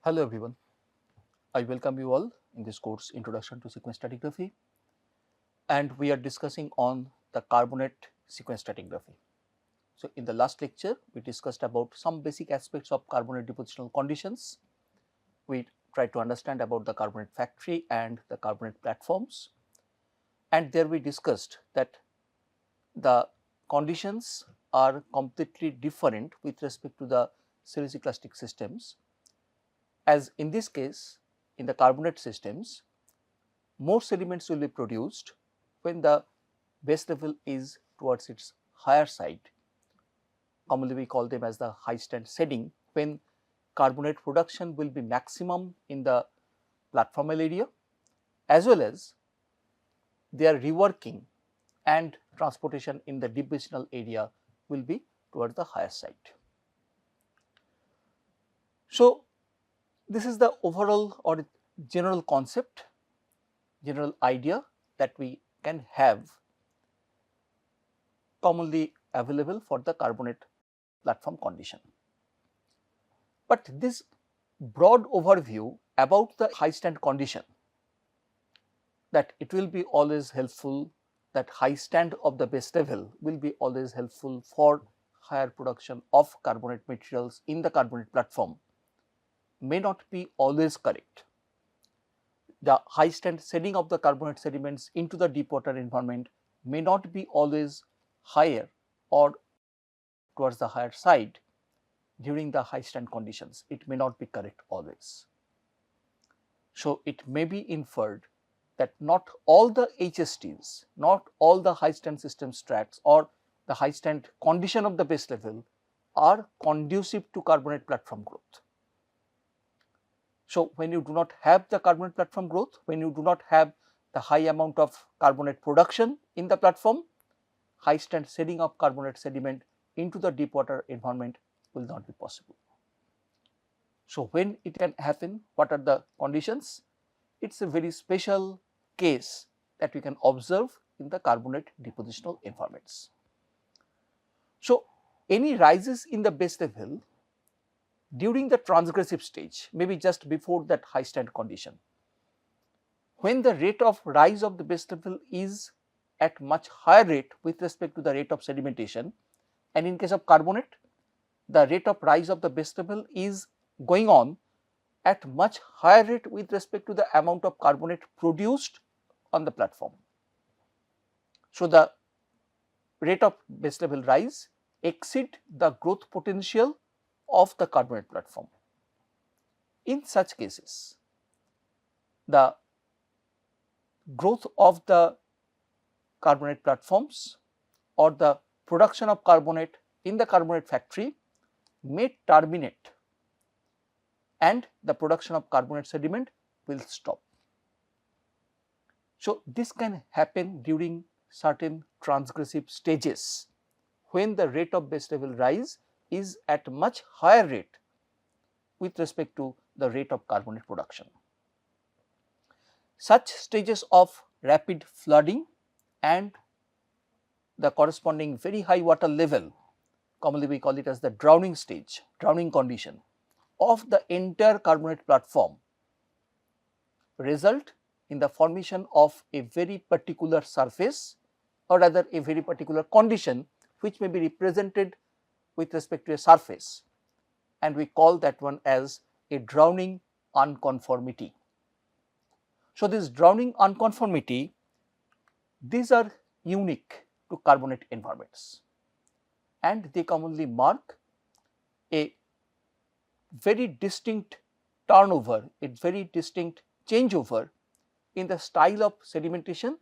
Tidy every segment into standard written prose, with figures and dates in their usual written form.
Hello everyone, I welcome you all in this course Introduction to Sequence Stratigraphy, and we are discussing on the carbonate sequence stratigraphy. So, in the last lecture we discussed about some basic aspects of carbonate depositional conditions. We tried to understand about the carbonate factory and the carbonate platforms, and there we discussed that the conditions are completely different with respect to the siliciclastic systems, as in this case in the carbonate systems more sediments will be produced when the base level is towards its higher side. Commonly we call them as the high stand setting, when carbonate production will be maximum in the platformal area, as well as their reworking and transportation in the depositional area will be towards the higher side. So, this is the overall or general concept, general idea that we can have commonly available for the carbonate platform condition. But this broad overview about the high stand condition, that it will be always helpful, that high stand of the base level will be always helpful for higher production of carbonate materials in the carbonate platform, may not be always correct. The high stand setting of the carbonate sediments into the deep water environment may not be always higher or towards the higher side during the high stand conditions. It may not be correct always. So, it may be inferred that not all the HSTs, not all the high stand system strats or the high stand condition of the base level are conducive to carbonate platform growth. So, when you do not have the carbonate platform growth, when you do not have the high amount of carbonate production in the platform, high stand setting of carbonate sediment into the deep water environment will not be possible. So, when it can happen, what are the conditions? It is a very special case that we can observe in the carbonate depositional environments. So, any rises in the base level during the transgressive stage, maybe just before that high stand condition, when the rate of rise of the base level is at much higher rate with respect to the rate of sedimentation, and in case of carbonate the rate of rise of the base level is going on at much higher rate with respect to the amount of carbonate produced on the platform. So, the rate of base level rise exceed the growth potential of the carbonate platform. In such cases, the growth of the carbonate platforms or the production of carbonate in the carbonate factory may terminate and the production of carbonate sediment will stop. So, this can happen during certain transgressive stages when the rate of base level rise is at much higher rate with respect to the rate of carbonate production. Such stages of rapid flooding and the corresponding very high water level, commonly we call it as the drowning stage, drowning condition of the entire carbonate platform, result in the formation of a very particular surface, or rather a very particular condition which may be represented with respect to a surface, and we call that one as a drowning unconformity. So, this drowning unconformity, these are unique to carbonate environments, and they commonly mark a very distinct turnover, a very distinct changeover in the style of sedimentation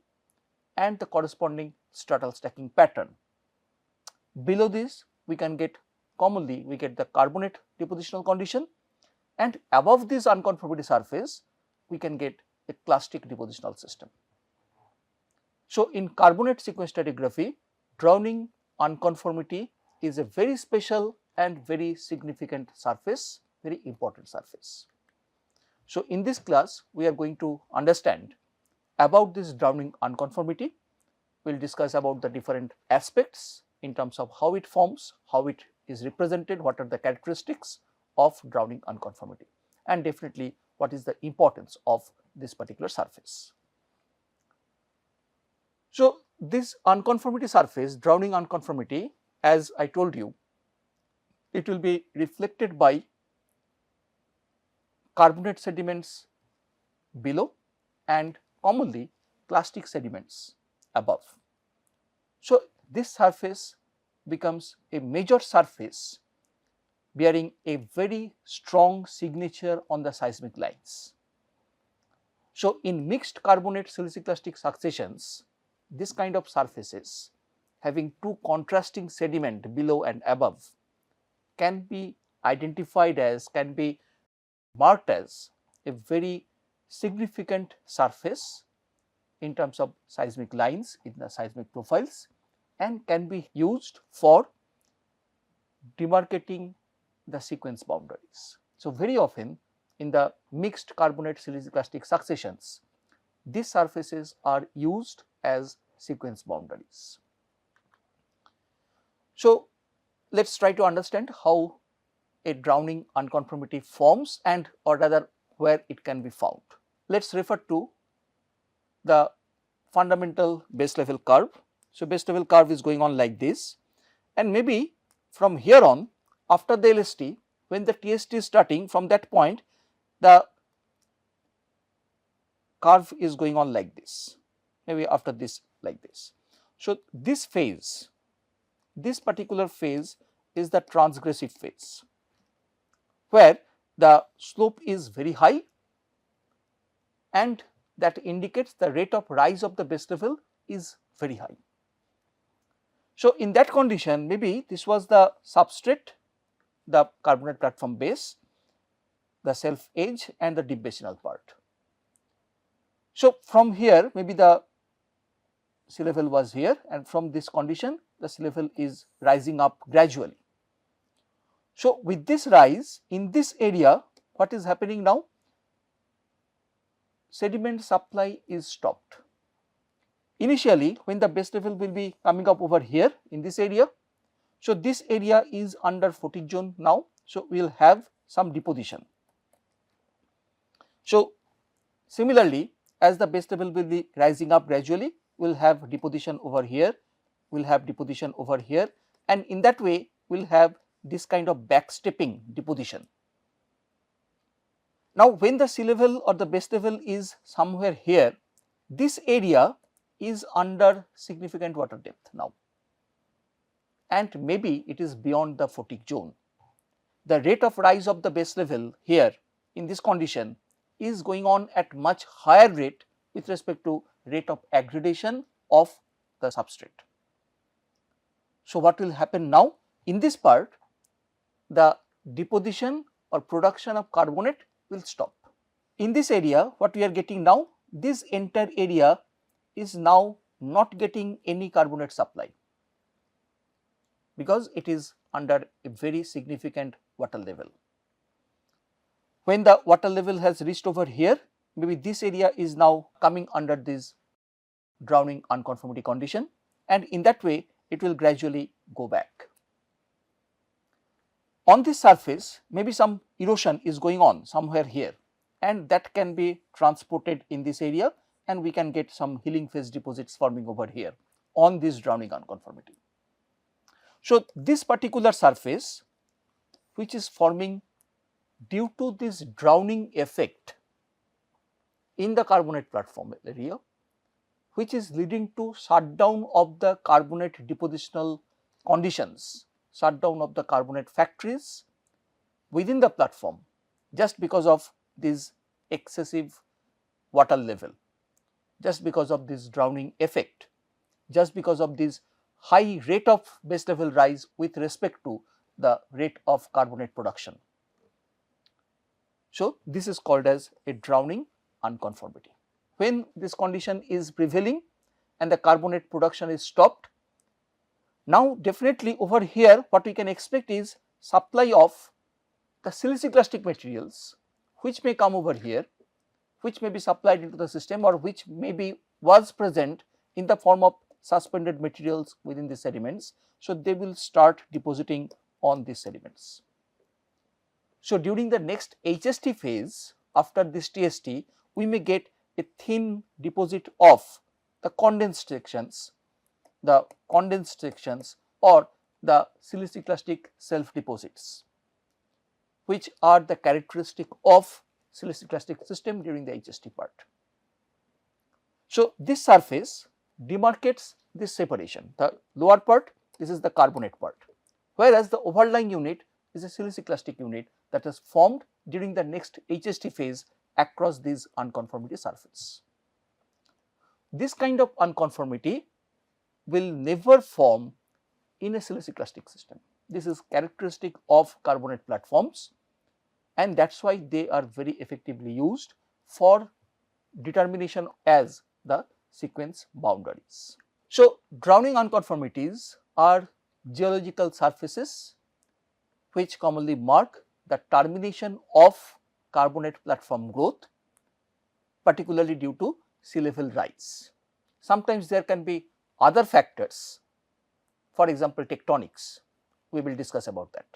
and the corresponding stratal stacking pattern. Below this we can get, commonly we get the carbonate depositional condition, and above this unconformity surface we can get a clastic depositional system. So, in carbonate sequence stratigraphy, drowning unconformity is a very special and very significant surface, very important surface. So, in this class we are going to understand about this drowning unconformity. We will discuss about the different aspects in terms of how it forms, how it is represented, what are the characteristics of drowning unconformity. and definitely what is the importance of this particular surface. So, this unconformity surface, drowning unconformity, as I told you, it will be reflected by carbonate sediments below and commonly clastic sediments above. So, this surface becomes a major surface bearing a very strong signature on the seismic lines. So, in mixed carbonate siliciclastic successions, this kind of surfaces having two contrasting sediment below and above can be identified as, can be marked as a very significant surface in terms of seismic lines in the seismic profiles, and can be used for demarcating the sequence boundaries. So, very often in the mixed carbonate siliciclastic successions, these surfaces are used as sequence boundaries. So, let us try to understand how a drowning unconformity forms and or rather where it can be found. Let us refer to the fundamental base level curve. So, base level curve is going on like this, and maybe from here on, after the LST, when the TST is starting, from that point the curve is going on like this, maybe after this like this. So, this phase, this particular phase is the transgressive phase, where the slope is very high and that indicates the rate of rise of the base level is very high. So, in that condition, maybe this was the substrate, the carbonate platform base, the self edge and the deep basinal part. So, from here maybe the sea level was here, and from this condition the sea level is rising up gradually. So, with this rise in this area, what is happening now? Sediment supply is stopped. Initially, when the base level will be coming up over here in this area, so this area is under photic zone now, so we will have some deposition. So, similarly, as the base level will be rising up gradually, we will have deposition over here, we will have deposition over here, and in that way we will have this kind of backstepping deposition. Now, when the sea level or the base level is somewhere here, this area is under significant water depth now, and maybe it is beyond the photic zone. The rate of rise of the base level here in this condition is going on at much higher rate with respect to rate of aggradation of the substrate. So, what will happen now? In this part, the deposition or production of carbonate will stop. In this area, what we are getting now, this entire area is now not getting any carbonate supply, because it is under a very significant water level. When the water level has reached over here, maybe this area is now coming under this drowning unconformity condition, and in that way it will gradually go back. On this surface, maybe some erosion is going on somewhere here, and that can be transported in this area, and we can get some healing phase deposits forming over here on this drowning unconformity. So, this particular surface which is forming due to this drowning effect in the carbonate platform area, which is leading to shutdown of the carbonate depositional conditions, shutdown of the carbonate factories within the platform, just because of this excessive water level, just because of this drowning effect, just because of this high rate of base level rise with respect to the rate of carbonate production. So, this is called as a drowning unconformity. When this condition is prevailing and the carbonate production is stopped, now definitely over here what we can expect is supply of the siliciclastic materials which may come over here, which may be supplied into the system, or which maybe was present in the form of suspended materials within the sediments. So, they will start depositing on these sediments. So, during the next HST phase after this TST, we may get a thin deposit of the condensed sections or the siliciclastic self deposits, which are the characteristic of siliciclastic system during the HST part. So, this surface demarcates this separation. The lower part, this is the carbonate part, whereas the overlying unit is a siliciclastic unit that is formed during the next HST phase across these unconformity surface. This kind of unconformity will never form in a siliciclastic system. This is characteristic of carbonate platforms, and that is why they are very effectively used for determination as the sequence boundaries. So, drowning unconformities are geological surfaces which commonly mark the termination of carbonate platform growth, particularly due to sea level rise. Sometimes there can be other factors, for example tectonics, we will discuss about that,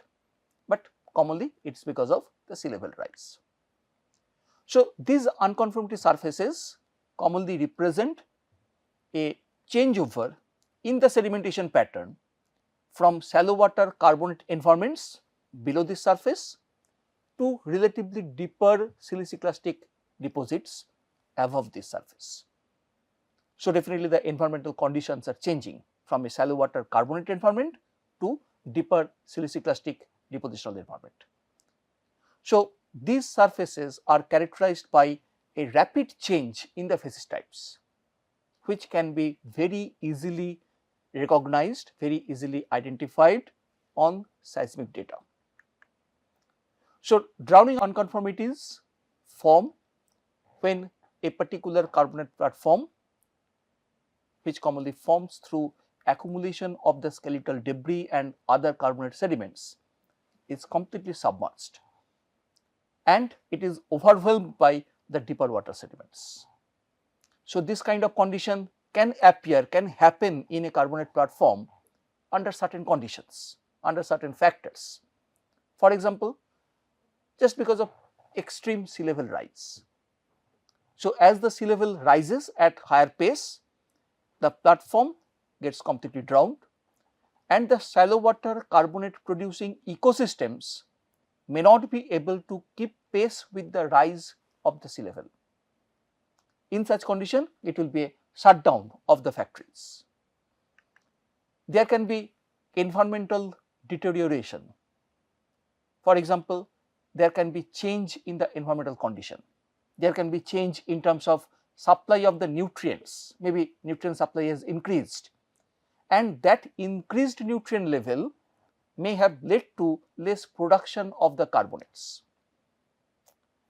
but commonly it is because of the sea level rise. So, these unconformity surfaces commonly represent a changeover in the sedimentation pattern from shallow water carbonate environments below this surface to relatively deeper siliciclastic deposits above this surface. So, definitely the environmental conditions are changing from a shallow water carbonate environment to deeper siliciclastic depositional environment. So, these surfaces are characterized by a rapid change in the facies types, which can be very easily recognized, very easily identified on seismic data. So, drowning unconformities form when a particular carbonate platform, which commonly forms through accumulation of the skeletal debris and other carbonate sediments, is completely submerged and it is overwhelmed by the deeper water sediments. So, this kind of condition can happen in a carbonate platform under certain conditions, under certain factors. For example, just because of extreme sea level rise. So, as the sea level rises at higher pace, the platform gets completely drowned and the shallow water carbonate producing ecosystems may not be able to keep pace with the rise of the sea level. In such condition, it will be a shutdown of the factories. There can be environmental deterioration. For example, there can be change in the environmental condition. There can be change in terms of supply of the nutrients, maybe nutrient supply has increased and that increased nutrient level may have led to less production of the carbonates.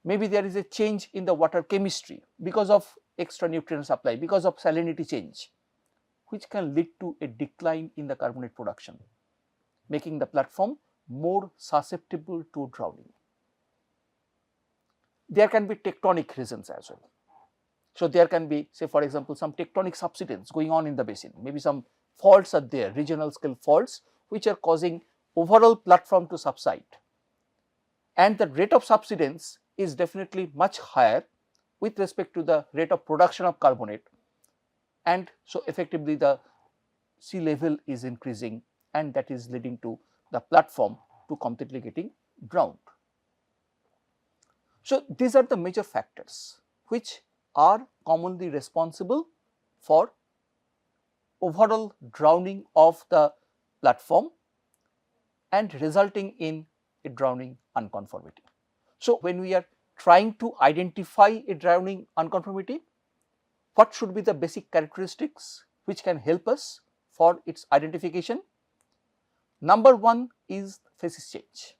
Maybe there is a change in the water chemistry because of extra nutrient supply, because of salinity change, which can lead to a decline in the carbonate production, making the platform more susceptible to drowning. There can be tectonic reasons as well. So, there can be, say for example, some tectonic subsidence going on in the basin, maybe some faults are there, regional scale faults which are causing overall platform to subside, and the rate of subsidence is definitely much higher with respect to the rate of production of carbonate, and so effectively the sea level is increasing and that is leading to the platform to completely getting drowned. So, these are the major factors which are commonly responsible for overall drowning of the platform and resulting in a drowning unconformity. So, when we are trying to identify a drowning unconformity, what should be the basic characteristics which can help us for its identification? Number one is facies change.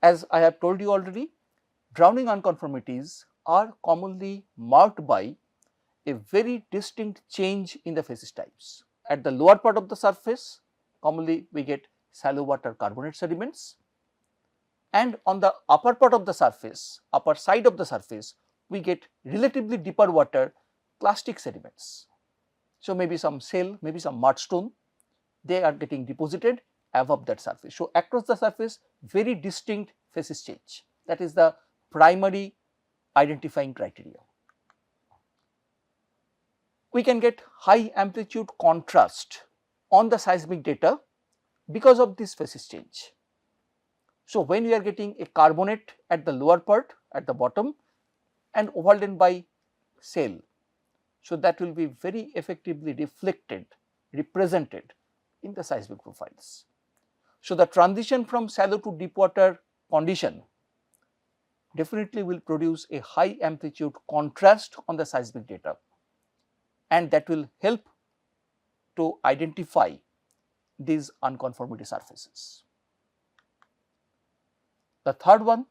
As I have told you already, drowning unconformities are commonly marked by a very distinct change in the facies types. At the lower part of the surface, commonly we get shallow water carbonate sediments, and on the upper part of the surface, upper side of the surface, we get relatively deeper water clastic sediments. So, maybe some shell, maybe some mudstone, they are getting deposited above that surface. So, across the surface very distinct phases change, that is the primary identifying criteria. We can get high amplitude contrast on the seismic data because of this phases change. So, when we are getting a carbonate at the lower part at the bottom and overlain by shale, so that will be very effectively reflected, represented in the seismic profiles. So, the transition from shallow to deep water condition definitely will produce a high amplitude contrast on the seismic data, and that will help to identify these unconformity surfaces. The third one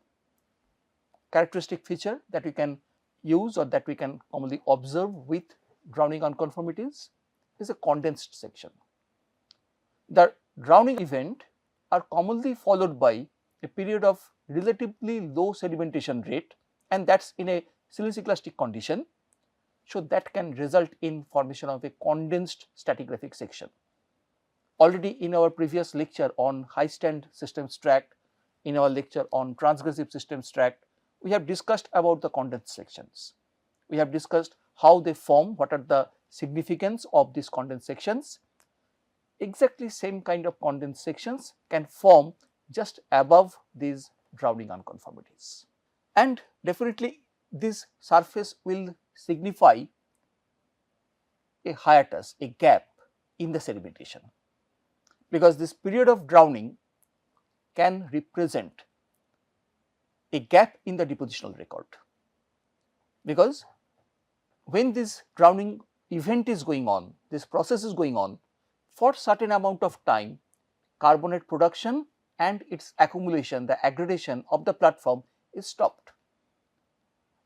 characteristic feature that we can use or that we can commonly observe with drowning unconformities is a condensed section. The drowning event are commonly followed by a period of relatively low sedimentation rate, and that is in a siliciclastic condition. So, that can result in formation of a condensed stratigraphic section. Already in our previous lecture on high stand systems tract, in our lecture on transgressive systems tract, we have discussed about the condensed sections. We have discussed how they form, what are the significance of these condensed sections. Exactly same kind of condensed sections can form just above these drowning unconformities, and definitely this surface will signify a hiatus, a gap in the sedimentation, because this period of drowning can represent a gap in the depositional record, because when this drowning event is going on, this process is going on, for certain amount of time carbonate production and its accumulation, the aggradation of the platform is stopped,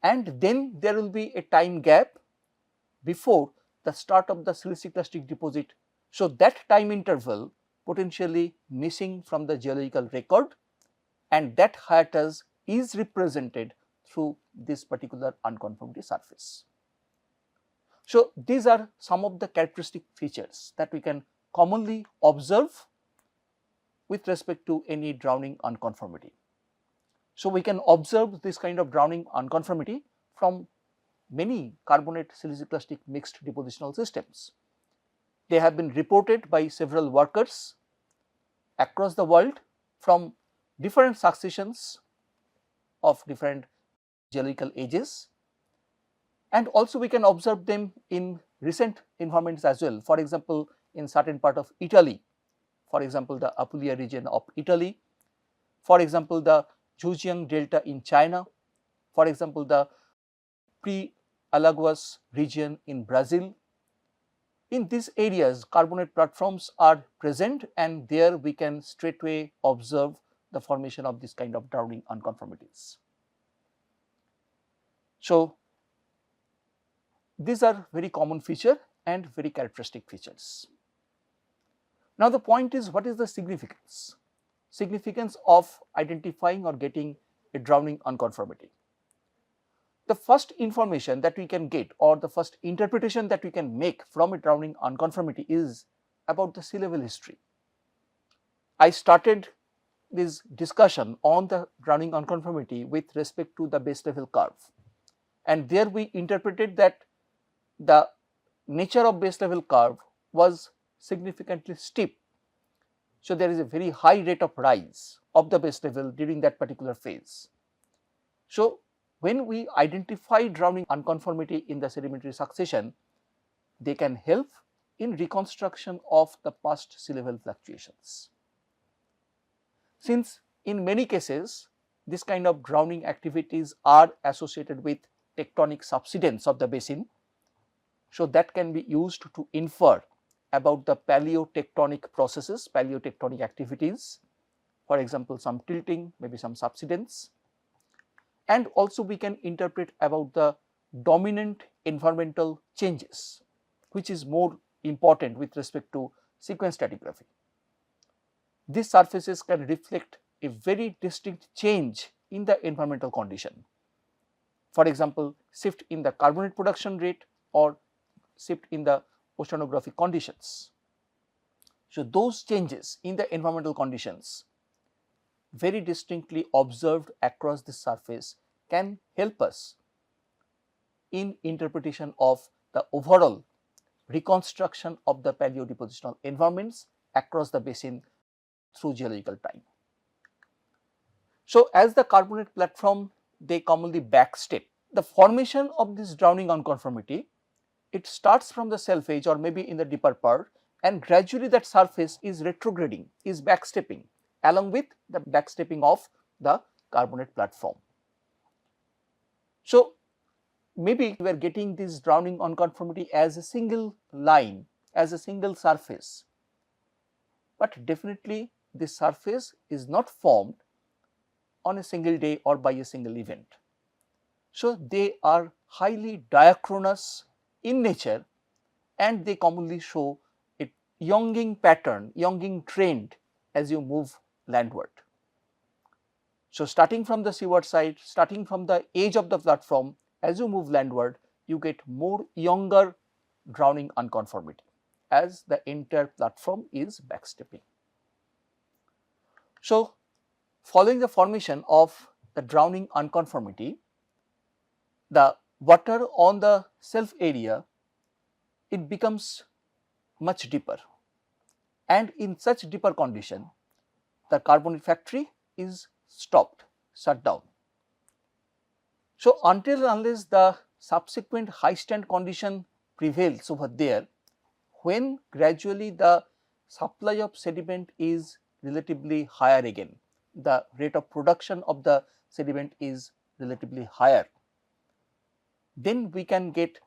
and then there will be a time gap before the start of the siliciclastic deposit. So, that time interval potentially missing from the geological record, and that hiatus is represented through this particular unconformity surface. So, these are some of the characteristic features that we can commonly observe with respect to any drowning unconformity. So, we can observe this kind of drowning unconformity from many carbonate siliciclastic mixed depositional systems. They have been reported by several workers across the world from different successions of different geological ages, and also we can observe them in recent environments as well. For example, in certain part of Italy, for example, the Apulia region of Italy, for example, the Zhejiang Delta in China, for example, the pre-Alagoas region in Brazil. In these areas, carbonate platforms are present, and there we can straightway observe the formation of this kind of drowning unconformities. So, these are very common feature and very characteristic features. Now, the point is, what is the significance? Significance of identifying or getting a drowning unconformity. The first information that we can get, or the first interpretation that we can make from a drowning unconformity, is about the sea level history. I started this discussion on the drowning unconformity with respect to the base level curve, and there we interpreted that the nature of base level curve was significantly steep. So, there is a very high rate of rise of the base level during that particular phase. So, when we identify drowning unconformity in the sedimentary succession, they can help in reconstruction of the past sea level fluctuations. Since in many cases this kind of drowning activities are associated with tectonic subsidence of the basin, so that can be used to infer about the paleotectonic processes, paleotectonic activities, for example, some tilting, maybe some subsidence, and also we can interpret about the dominant environmental changes, which is more important with respect to sequence stratigraphy. These surfaces can reflect a very distinct change in the environmental condition. For example, shift in the carbonate production rate or shift in the oceanographic conditions. So, those changes in the environmental conditions very distinctly observed across the surface can help us in interpretation of the overall reconstruction of the paleodepositional environments across the basin through geological time. So, as the carbonate platform, they commonly backstep. The formation of this drowning unconformity, it starts from the self edge or maybe in the deeper part, and gradually that surface is retrograding, is backstepping along with the backstepping of the carbonate platform. So, maybe we are getting this drowning unconformity as a single line, as a single surface, but definitely this surface is not formed on a single day or by a single event. So, they are highly diachronous in nature and they commonly show a yonging pattern, yonging trend as you move landward. So, starting from the seaward side, starting from the edge of the platform, as you move landward, you get more younger drowning unconformity as the entire platform is backstepping. So, following the formation of the drowning unconformity, the water on the self area, it becomes much deeper, and in such deeper condition, the carbonate factory is stopped, shut down. So, until and unless the subsequent high stand condition prevails over there, when gradually the supply of sediment is relatively higher again, the rate of production of the sediment is relatively higher, then we can get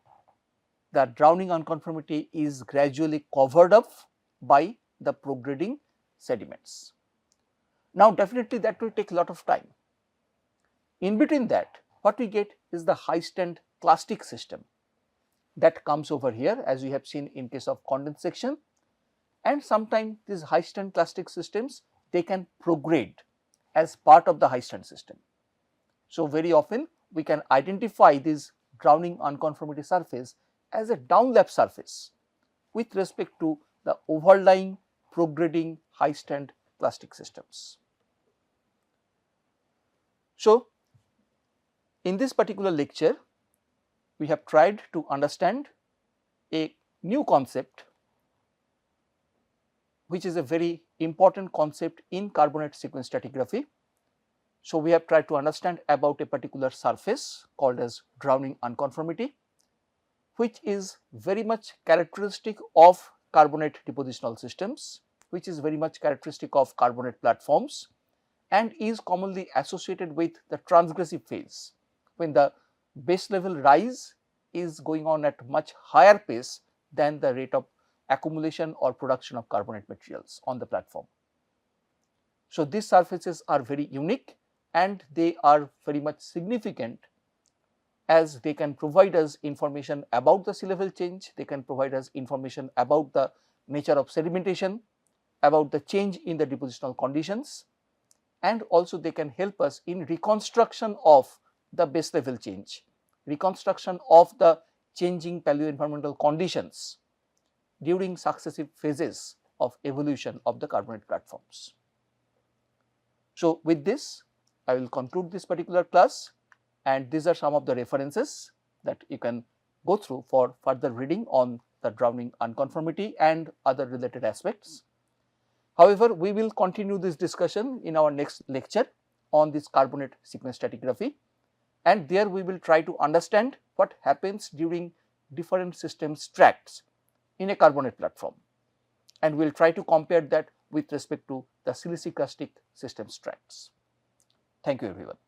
the drowning unconformity is gradually covered up by the prograding sediments. Now, definitely that will take a lot of time. In between that, what we get is the high stand clastic system that comes over here, as we have seen in case of condensation, and sometimes these high stand clastic systems, they can prograde as part of the high stand system. So, very often we can identify this drowning unconformity surface as a downlap surface with respect to the overlying prograding high stand clastic systems. So, in this particular lecture, we have tried to understand a new concept which is a very important concept in carbonate sequence stratigraphy. So, we have tried to understand about a particular surface called as drowning unconformity, which is very much characteristic of carbonate depositional systems, which is very much characteristic of carbonate platforms, and is commonly associated with the transgressive phase, when the base level rise is going on at much higher pace than the rate of accumulation or production of carbonate materials on the platform. So, these surfaces are very unique and they are very much significant, as they can provide us information about the sea level change, they can provide us information about the nature of sedimentation, about the change in the depositional conditions, and also they can help us in reconstruction of the base level change, reconstruction of the changing paleo-environmental conditions during successive phases of evolution of the carbonate platforms. So, with this, I will conclude this particular class, and these are some of the references that you can go through for further reading on the drowning unconformity and other related aspects. However, we will continue this discussion in our next lecture on this carbonate sequence stratigraphy, and there we will try to understand what happens during different system strats in a carbonate platform, and we will try to compare that with respect to the siliciclastic system strats. Thank you everyone.